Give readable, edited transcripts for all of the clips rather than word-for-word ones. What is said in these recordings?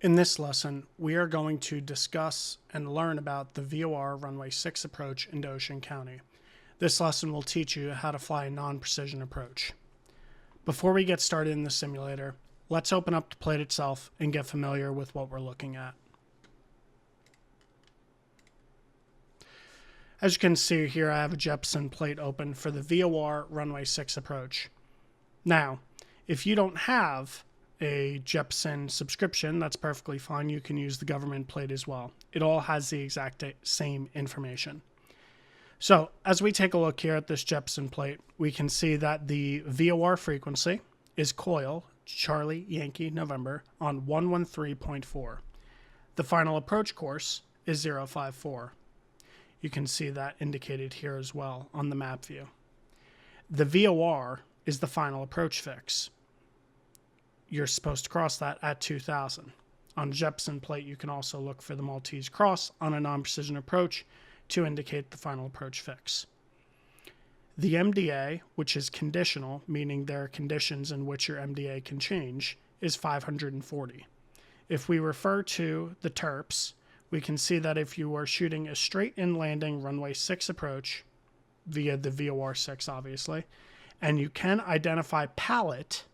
In this lesson, we are going to discuss and learn about the VOR Runway 6 approach in Ocean County. This lesson will teach you how to fly a non-precision approach. Before we get started in the simulator, let's open up the plate itself and get familiar with what we're looking at. As you can see here, I have a Jepson Plate open for the VOR Runway 6 approach. Now, if you don't have a Jepson subscription, that's perfectly fine. You can use the government plate as well. It all has the exact same information. So as we take a look here at this Jepson plate, we can see that the VOR frequency is coil Charlie Yankee November on 113.4. The final approach course is 054. You can see that indicated here as well on the map view. The VOR is the final approach fix. You're supposed to cross that at 2000. On Jepson Plate, you can also look for the Maltese cross on a non-precision approach to indicate the final approach fix. The MDA, which is conditional, meaning there are conditions in which your MDA can change, is 540. If we refer to the TERPs, we can see that if you are shooting a straight-in landing runway 6 approach, via the VOR 6 obviously, and you can identify pallet,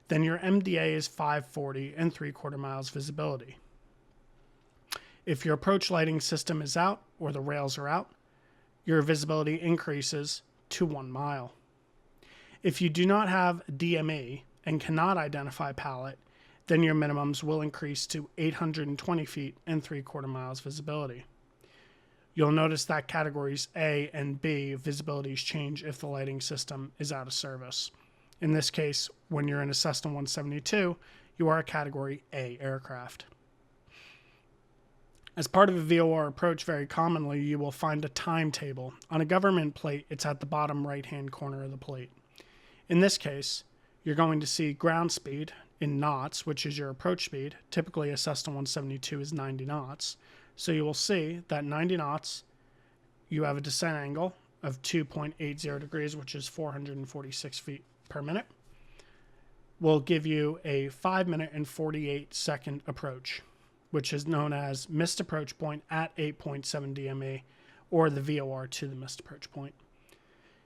then your MDA is 540 and 3/4 miles visibility. If your approach lighting system is out or the rails are out, your visibility increases to 1 mile. If you do not have DME and cannot identify pallet, then your minimums will increase to 820 feet and 3/4 miles visibility. You'll notice that categories A and B visibilities change if the lighting system is out of service. In this case, when you're in a Cessna 172, you are a Category A aircraft. As part of a VOR approach, very commonly, you will find a timetable. On a government plate, it's at the bottom right-hand corner of the plate. In this case, you're going to see ground speed in knots, which is your approach speed. Typically, a Cessna 172 is 90 knots. So you will see that 90 knots, you have a descent angle of 2.80 degrees, which is 446 feet per minute, will give you a 5-minute and 48-second approach, which is known as missed approach point at 8.7 DME, or the VOR to the missed approach point.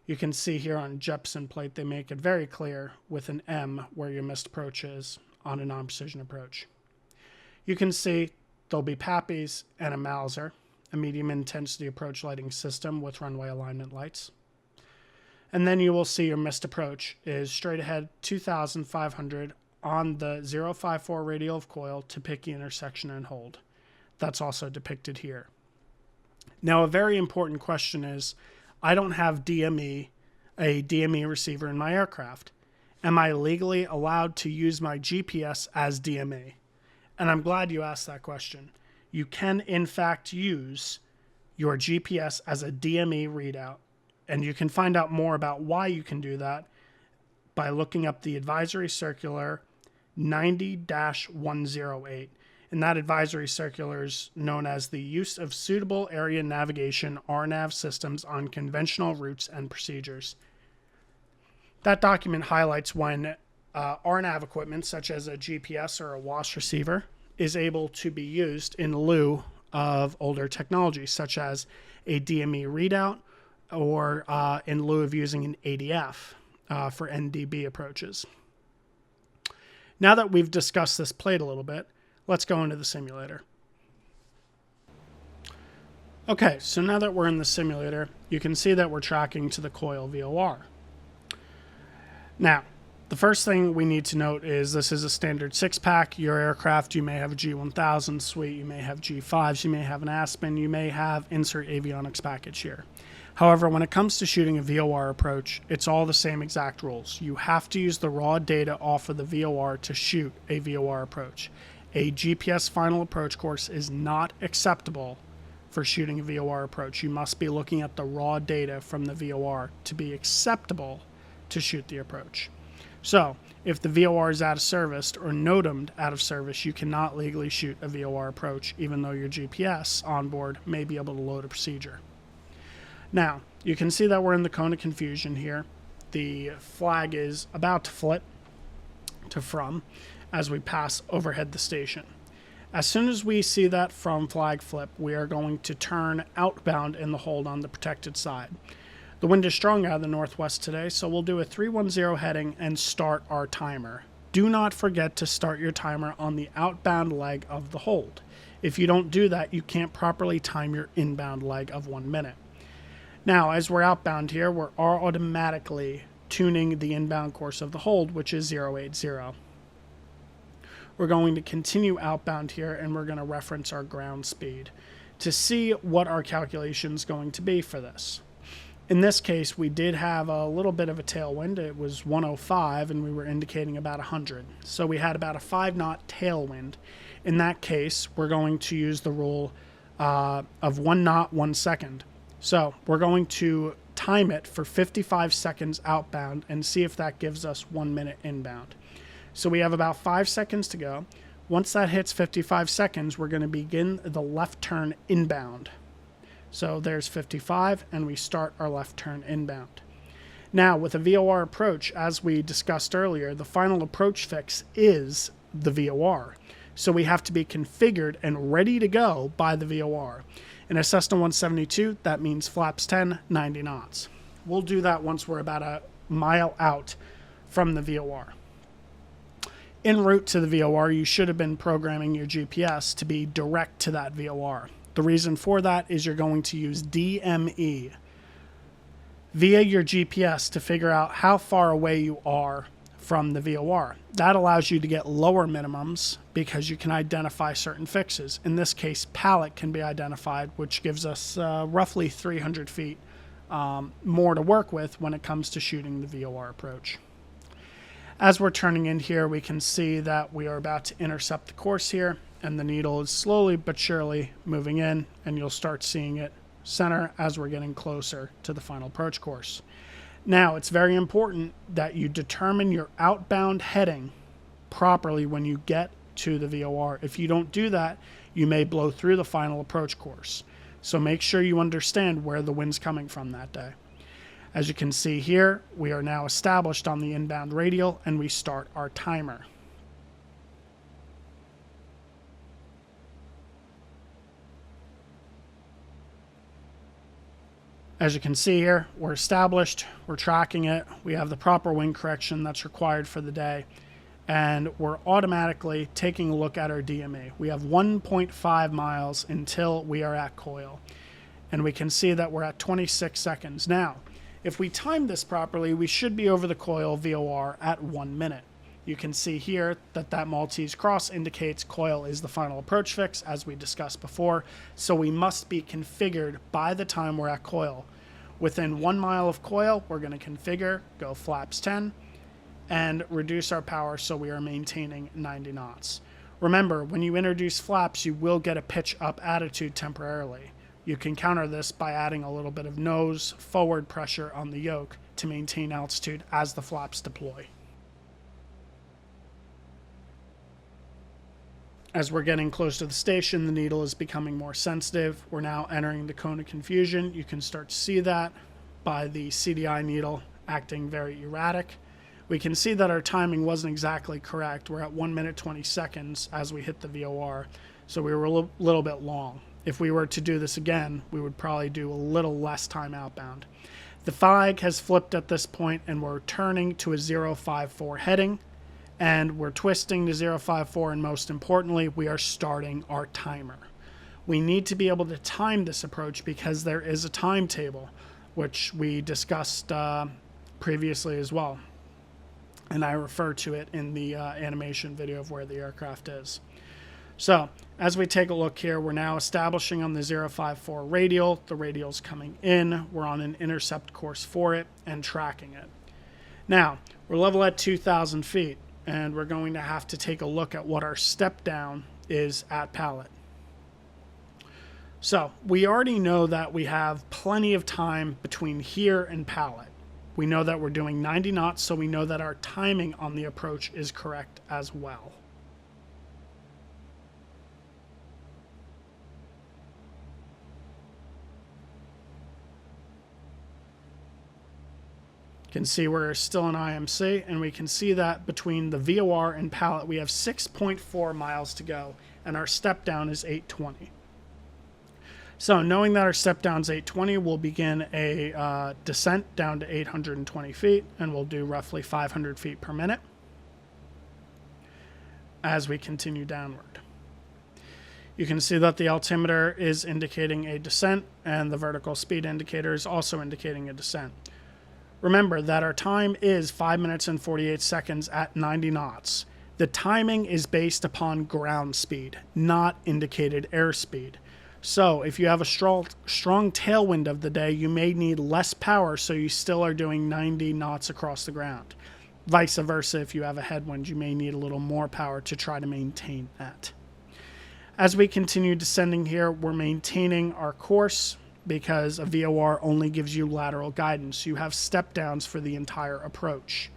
You can see here on Jepson Plate, they make it very clear with an M where your missed approach is on a non-precision approach. You can see there'll be PAPIs and a Mauser, a medium intensity approach lighting system with runway alignment lights. And then you will see your missed approach is straight ahead 2,500 on the 054 radial of coil to pick the intersection and hold. That's also depicted here. Now, a very important question is, I don't have a DME receiver in my aircraft. Am I legally allowed to use my GPS as DME? And I'm glad you asked that question. You can, in fact, use your GPS as a DME readout. And you can find out more about why you can do that by looking up the Advisory Circular 90-108. And that advisory circular is known as the Use of Suitable Area Navigation RNAV Systems on Conventional Routes and Procedures. That document highlights when RNAV equipment, such as a GPS or a WASP receiver, is able to be used in lieu of older technology, such as a DME readout, or in lieu of using an ADF for NDB approaches. Now that we've discussed this plate a little bit, let's go into the simulator. Okay, so now that we're in the simulator, you can see that we're tracking to the coil VOR. Now, the first thing we need to note is this is a standard 6-pack. Your aircraft, you may have a G1000 suite, you may have G5s, you may have an Aspen, you may have insert avionics package here. However, when it comes to shooting a VOR approach, it's all the same exact rules. You have to use the raw data off of the VOR to shoot a VOR approach. A GPS final approach course is not acceptable for shooting a VOR approach. You must be looking at the raw data from the VOR to be acceptable to shoot the approach. So, if the VOR is out of service or NOTAMed out of service, you cannot legally shoot a VOR approach, even though your GPS on board may be able to load a procedure. Now, you can see that we're in the cone of confusion here. The flag is about to flip to from as we pass overhead the station. As soon as we see that from flag flip, we are going to turn outbound in the hold on the protected side. The wind is strong out of the northwest today, so we'll do a 310 heading and start our timer. Do not forget to start your timer on the outbound leg of the hold. If you don't do that, you can't properly time your inbound leg of 1 minute. Now, as we're outbound here, we're automatically tuning the inbound course of the hold, which is 080. We're going to continue outbound here, and we're going to reference our ground speed to see what our calculation is going to be for this. In this case, we did have a little bit of a tailwind. It was 105, and we were indicating about 100. So we had about a 5-knot tailwind. In that case, we're going to use the rule of 1 knot, 1 second. So we're going to time it for 55 seconds outbound and see if that gives us 1 minute inbound. So we have about 5 seconds to go. Once that hits 55 seconds, we're going to begin the left turn inbound. So there's 55, and we start our left turn inbound. Now, with a VOR approach, as we discussed earlier, the final approach fix is the VOR. So we have to be configured and ready to go by the VOR. In a Cessna 172, that means flaps 10, 90 knots. We'll do that once we're about a mile out from the VOR. En route to the VOR, you should have been programming your GPS to be direct to that VOR. The reason for that is you're going to use DME via your GPS to figure out how far away you are from the VOR. That allows you to get lower minimums because you can identify certain fixes. In this case, pallet can be identified, which gives us roughly 300 feet more to work with when it comes to shooting the VOR approach. As we're turning in here, we can see that we are about to intercept the course here, and the needle is slowly but surely moving in, and you'll start seeing it center as we're getting closer to the final approach course. Now, it's very important that you determine your outbound heading properly when you get to the VOR. If you don't do that, you may blow through the final approach course. So make sure you understand where the wind's coming from that day. As you can see here, we are now established on the inbound radial, and we start our timer. As you can see here, we're established, we're tracking it, we have the proper wind correction that's required for the day, and we're automatically taking a look at our DME. We have 1.5 miles until we are at coil, and we can see that we're at 26 seconds. Now, if we time this properly, we should be over the coil VOR at 1 minute. You can see here that that Maltese cross indicates coil is the final approach fix, as we discussed before, so we must be configured by the time we're at coil. Within 1 mile of coil, we're going to configure, go flaps 10, and reduce our power so we are maintaining 90 knots. Remember, when you introduce flaps, you will get a pitch up attitude temporarily. You can counter this by adding a little bit of nose forward pressure on the yoke to maintain altitude as the flaps deploy. As we're getting close to the station, the needle is becoming more sensitive. We're now entering the cone of confusion. You can start to see that by the CDI needle acting very erratic. We can see that our timing wasn't exactly correct. We're at 1 minute 20 seconds as we hit the VOR, so we were a little bit long. If we were to do this again, we would probably do a little less time outbound. The flag has flipped at this point, and we're turning to a 054 heading, and we're twisting to 054, and most importantly, we are starting our timer. We need to be able to time this approach because there is a timetable, which we discussed previously as well, and I refer to it in the animation video of where the aircraft is. So, as we take a look here, we're now establishing on the 054 radial. The radial's coming in. We're on an intercept course for it and tracking it. Now, we're level at 2,000 feet, and we're going to have to take a look at what our step down is at pallet. So, we already know that we have plenty of time between here and pallet. We know that we're doing 90 knots, so we know that our timing on the approach is correct as well. You can see we're still in IMC, and we can see that between the VOR and pallet, we have 6.4 miles to go, and our step down is 820. So knowing that our step down is 820, we'll begin a descent down to 820 feet, and we'll do roughly 500 feet per minute as we continue downward. You can see that the altimeter is indicating a descent, and the vertical speed indicator is also indicating a descent. Remember that our time is 5 minutes and 48 seconds at 90 knots. The timing is based upon ground speed, not indicated airspeed. So if you have a strong tailwind of the day, you may need less power, so you still are doing 90 knots across the ground. Vice versa, if you have a headwind, you may need a little more power to try to maintain that. As we continue descending here, we're maintaining our course because a VOR only gives you lateral guidance. You have step downs for the entire approach.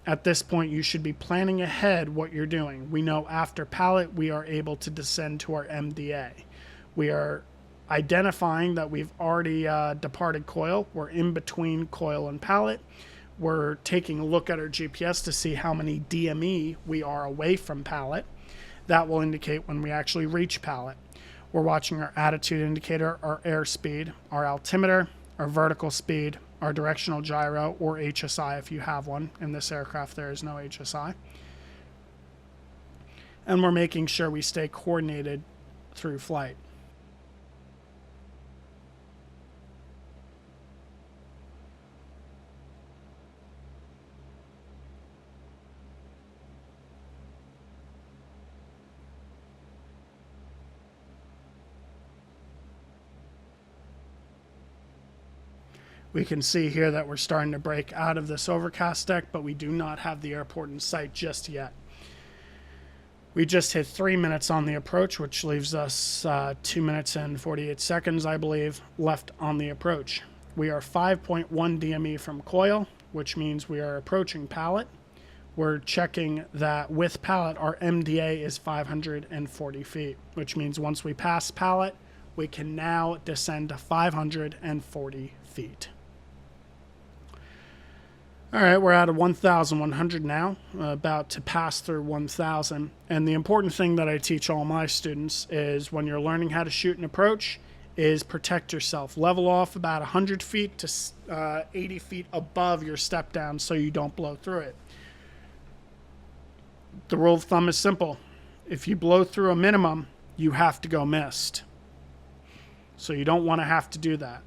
At this point, you should be planning ahead what you're doing. We know after pallet, we are able to descend to our MDA. We are identifying that we've already departed coil. We're in between coil and pallet. We're taking a look at our GPS to see how many DME we are away from pallet. That will indicate when we actually reach pallet. We're watching our attitude indicator, our airspeed, our altimeter, our vertical speed, our directional gyro, or HSI if you have one. In this aircraft, there is no HSI. And we're making sure we stay coordinated through flight. We can see here that we're starting to break out of this overcast deck, but we do not have the airport in sight just yet. We just hit 3 minutes on the approach, which leaves us 2 minutes and 48 seconds, I believe, left on the approach. We are 5.1 DME from coil, which means we are approaching pallet. We're checking that with pallet, our MDA is 540 feet, which means once we pass pallet, we can now descend to 540 feet. All right, we're at 1,100 now, about to pass through 1,000. And the important thing that I teach all my students is when you're learning how to shoot an approach is protect yourself. Level off about 100 feet to 80 feet above your step down so you don't blow through it. The rule of thumb is simple. If you blow through a minimum, you have to go missed. So you don't want to have to do that.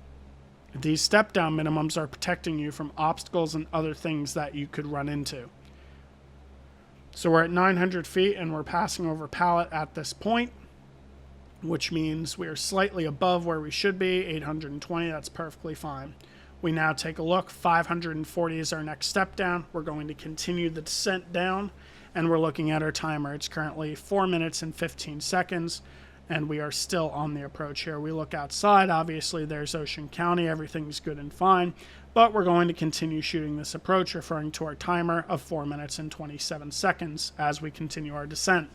These step down minimums are protecting you from obstacles and other things that you could run into. So we're at 900 feet and we're passing over pallet at this point, which means we are slightly above where we should be, 820, that's perfectly fine. We now take a look, 540 is our next step down. We're going to continue the descent down and we're looking at our timer. It's currently 4 minutes and 15 seconds. And we are still on the approach here. We look outside, obviously there's Ocean County, everything's good and fine, but we're going to continue shooting this approach, referring to our timer of 4 minutes and 27 seconds as we continue our descent.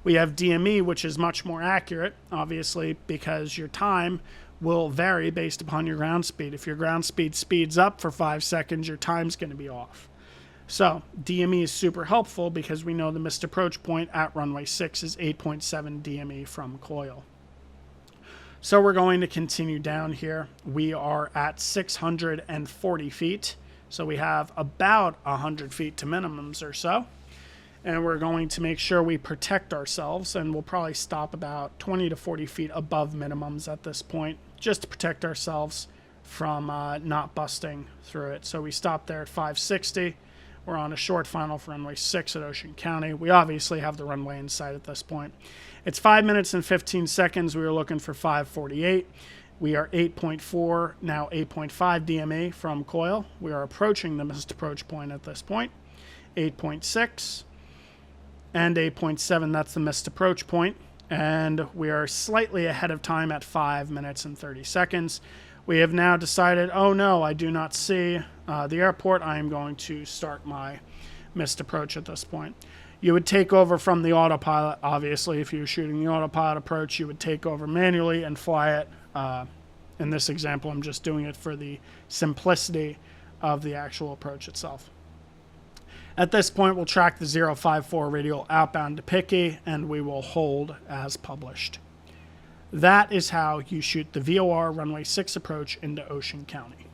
We have DME, which is much more accurate, obviously, because your time will vary based upon your ground speed. If your ground speed speeds up for 5 seconds, your time's going to be off. So DME is super helpful because we know the missed approach point at runway 6 is 8.7 DME from coil. So we're going to continue down here. We are at 640 feet. So we have about 100 feet to minimums or so. And we're going to make sure we protect ourselves, and we'll probably stop about 20 to 40 feet above minimums at this point, just to protect ourselves from not busting through it. So we stop there at 560. We're on a short final for runway 6 at Ocean County. We obviously have the runway in sight at this point. It's 5 minutes and 15 seconds. We were looking for 548. We are 8.4, now 8.5 DME from coil. We are approaching the missed approach point at this point. 8.6 and 8.7, that's the missed approach point. And we are slightly ahead of time at 5 minutes and 30 seconds. We have now decided, oh no, I do not see the airport. I am going to start my missed approach at this point. You would take over from the autopilot. Obviously, if you were shooting the autopilot approach, you would take over manually and fly it. In this example, I'm just doing it for the simplicity of the actual approach itself. At this point, we'll track the 054 radial outbound to Picky, and we will hold as published. That is how you shoot the VOR Runway 6 approach into Ocean County.